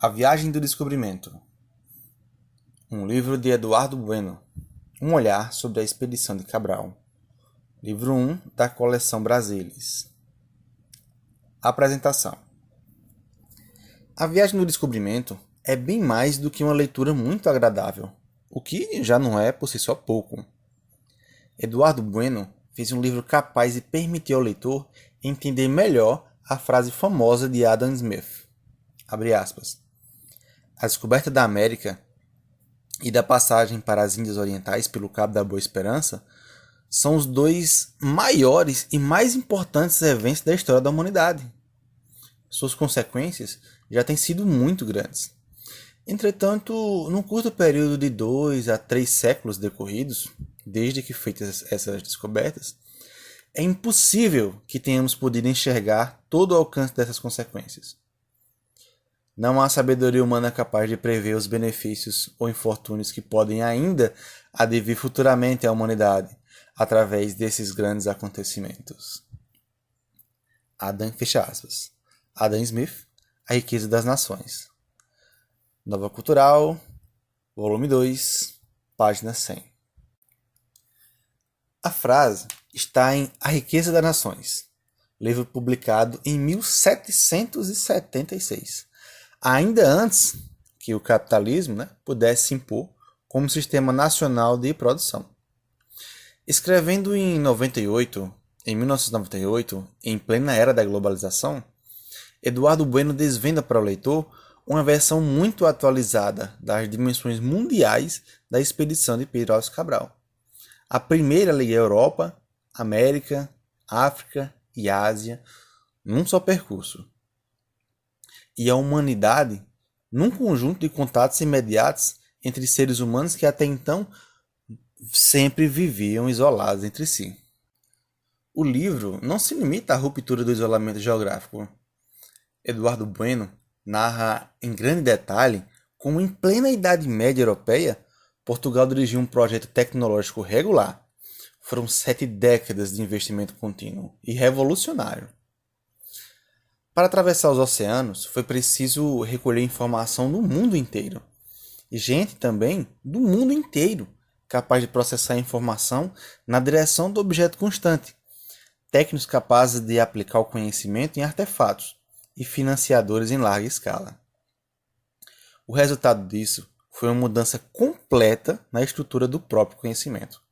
A Viagem do Descobrimento. Um livro de Eduardo Bueno. Um olhar sobre a expedição de Cabral. Livro 1 da coleção Brasilis. Apresentação. A Viagem do Descobrimento é bem mais do que uma leitura muito agradável, o que já não é por si só pouco. Eduardo Bueno fez um livro capaz de permitir ao leitor entender melhor a frase famosa de Adam Smith. Abre aspas. A descoberta da América e da passagem para as Índias Orientais pelo Cabo da Boa Esperança são os dois maiores e mais importantes eventos da história da humanidade. Suas consequências já têm sido muito grandes. Entretanto, num curto período de 2 a 3 séculos decorridos, desde que feitas essas descobertas, é impossível que tenhamos podido enxergar todo o alcance dessas consequências. Não há sabedoria humana capaz de prever os benefícios ou infortúnios que podem ainda advir futuramente à humanidade através desses grandes acontecimentos. Fecha aspas. Adam Smith, A Riqueza das Nações. Nova Cultural, volume 2, página 100. A frase está em A Riqueza das Nações, livro publicado em 1776. Ainda antes que o capitalismo pudesse se impor como sistema nacional de produção. Escrevendo em 1998, em plena era da globalização, Eduardo Bueno desvenda para o leitor uma versão muito atualizada das dimensões mundiais da expedição de Pedro Álvares Cabral. A primeira liga Europa, América, África e Ásia num só percurso. E a humanidade num conjunto de contatos imediatos entre seres humanos que até então sempre viviam isolados entre si. O livro não se limita à ruptura do isolamento geográfico. Eduardo Bueno narra em grande detalhe como, em plena Idade Média Europeia, Portugal dirigiu um projeto tecnológico regular. Foram 7 décadas de investimento contínuo e revolucionário. Para atravessar os oceanos, foi preciso recolher informação do mundo inteiro. E gente também do mundo inteiro, capaz de processar a informação na direção do objeto constante. Técnicos capazes de aplicar o conhecimento em artefatos e financiadores em larga escala. O resultado disso foi uma mudança completa na estrutura do próprio conhecimento.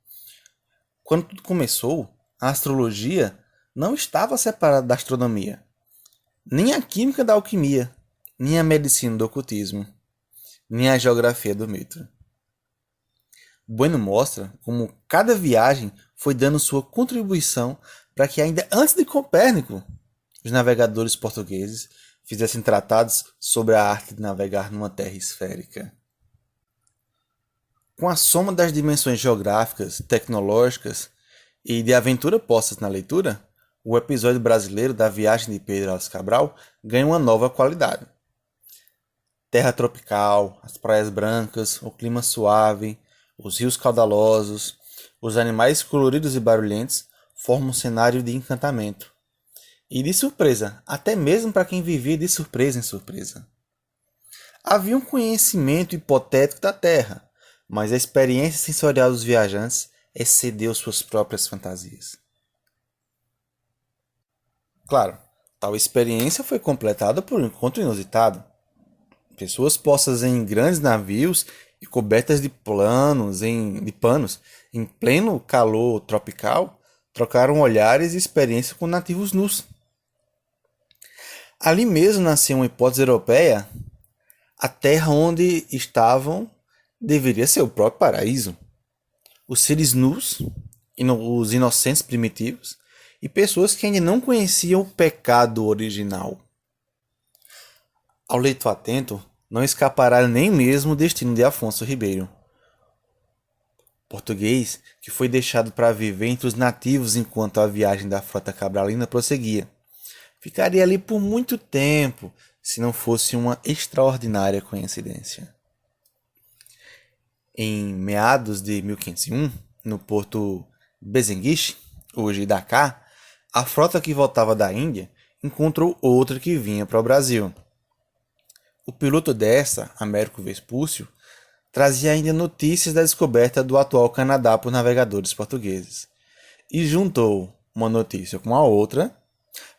Quando tudo começou, a astrologia não estava separada da astronomia, nem a química da alquimia, nem a medicina do ocultismo, nem a geografia do mito. Bueno mostra como cada viagem foi dando sua contribuição para que, ainda antes de Copérnico, os navegadores portugueses fizessem tratados sobre a arte de navegar numa terra esférica. Com a soma das dimensões geográficas, tecnológicas e de aventura postas na leitura, o episódio brasileiro da viagem de Pedro Álvares Cabral ganha uma nova qualidade. Terra tropical, as praias brancas, o clima suave, os rios caudalosos, os animais coloridos e barulhentos formam um cenário de encantamento. E de surpresa, até mesmo para quem vivia de surpresa em surpresa. Havia um conhecimento hipotético da Terra, mas a experiência sensorial dos viajantes excedeu suas próprias fantasias. Claro, tal experiência foi completada por um encontro inusitado. Pessoas postas em grandes navios e cobertas de panos em pleno calor tropical trocaram olhares e experiências com nativos nus. Ali mesmo nasceu uma hipótese europeia. A terra onde estavam deveria ser o próprio paraíso. Os seres nus, os inocentes primitivos, e pessoas que ainda não conheciam o pecado original. Ao leitor atento, não escapará nem mesmo o destino de Afonso Ribeiro. Português que foi deixado para viver entre os nativos enquanto a viagem da frota cabralina prosseguia. Ficaria ali por muito tempo, se não fosse uma extraordinária coincidência. Em meados de 1501, no porto Bezenghish, hoje Dakar, a frota que voltava da Índia encontrou outra que vinha para o Brasil. O piloto dessa, Américo Vespúcio, trazia ainda notícias da descoberta do atual Canadá por navegadores portugueses e juntou uma notícia com a outra,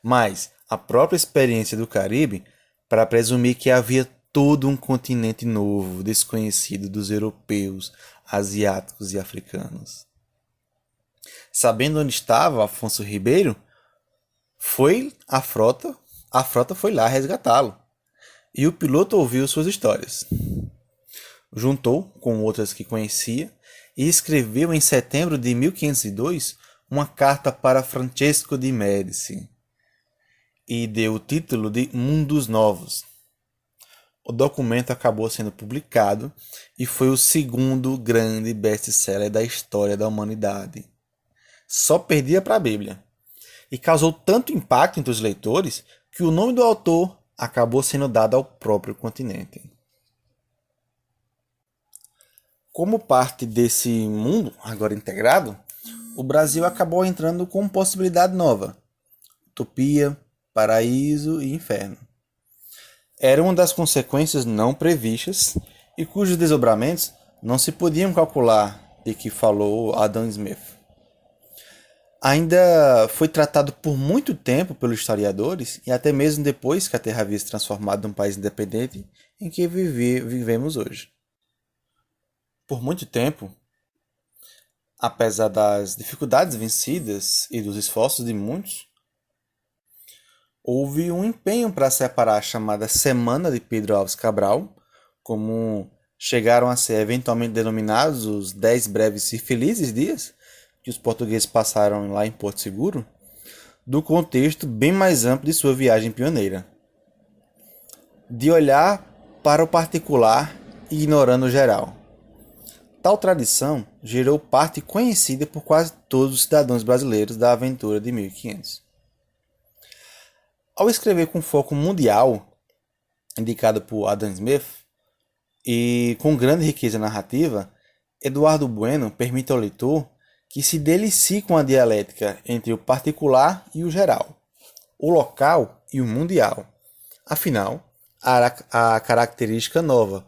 mas a própria experiência do Caribe, para presumir que havia todo um continente novo, desconhecido dos europeus, asiáticos e africanos. Sabendo onde estava Afonso Ribeiro, a frota foi lá resgatá-lo. E o piloto ouviu suas histórias. Juntou com outras que conhecia e escreveu em setembro de 1502 uma carta para Francesco de Médici e deu o título de Mundos Novos. O documento acabou sendo publicado e foi o segundo grande best-seller da história da humanidade. Só perdia para a Bíblia. E causou tanto impacto entre os leitores que o nome do autor acabou sendo dado ao próprio continente. Como parte desse mundo agora integrado, o Brasil acabou entrando com uma possibilidade nova: utopia, paraíso e inferno. Era uma das consequências não previstas e cujos desdobramentos não se podiam calcular, de que falou Adam Smith. Ainda foi tratado por muito tempo pelos historiadores e até mesmo depois que a Terra havia se transformado num país independente em que vivemos hoje. Por muito tempo, apesar das dificuldades vencidas e dos esforços de muitos, houve um empenho para separar a chamada Semana de Pedro Álvares Cabral, como chegaram a ser eventualmente denominados os 10 breves e felizes dias que os portugueses passaram lá em Porto Seguro, do contexto bem mais amplo de sua viagem pioneira. De olhar para o particular ignorando o geral. Tal tradição gerou parte conhecida por quase todos os cidadãos brasileiros da aventura de 1500. Ao escrever com foco mundial, indicado por Adam Smith, e com grande riqueza narrativa, Eduardo Bueno permite ao leitor que se delicie com a dialética entre o particular e o geral, o local e o mundial. Afinal, a característica nova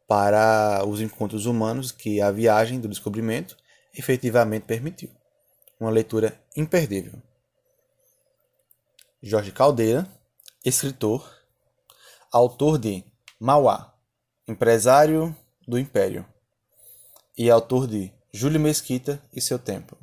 para os encontros humanos que a viagem do descobrimento efetivamente permitiu. Uma leitura imperdível. Jorge Caldeira, escritor, autor de Mauá, empresário do Império, e autor de Júlio Mesquita e seu Tempo.